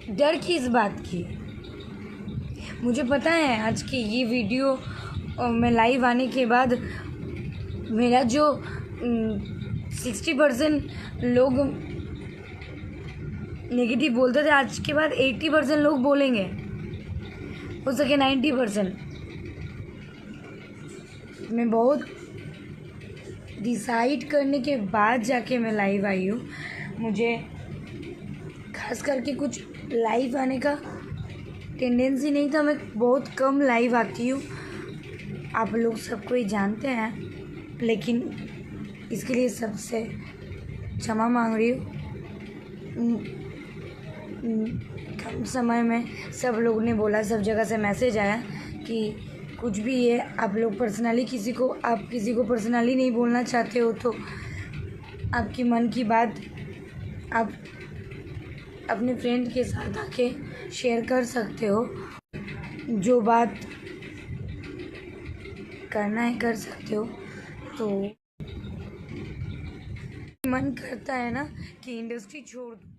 डर किस बात की? मुझे पता है आज की ये वीडियो में लाइव आने के बाद मेरा जो 60% लोग नेगेटिव बोलते थे, आज के बाद 80% लोग बोलेंगे, हो सके 90%। मैं बहुत डिसाइड करने के बाद जाके मैं लाइव आई हूँ। मुझे खास करके कुछ लाइव आने का टेंडेंसी नहीं था, मैं बहुत कम लाइव आती हूँ, आप लोग सबको ही जानते हैं, लेकिन इसके लिए सबसे क्षमा मांग रही हूँ। कम समय में सब लोग ने बोला, सब जगह से मैसेज आया कि कुछ भी है, आप लोग पर्सनली आप किसी को पर्सनली नहीं बोलना चाहते हो तो आपकी मन की बात आप अपने फ्रेंड के साथ आके शेयर कर सकते हो। जो बात करना है कर सकते हो। तो मन करता है ना कि इंडस्ट्री छोड़ दूँ।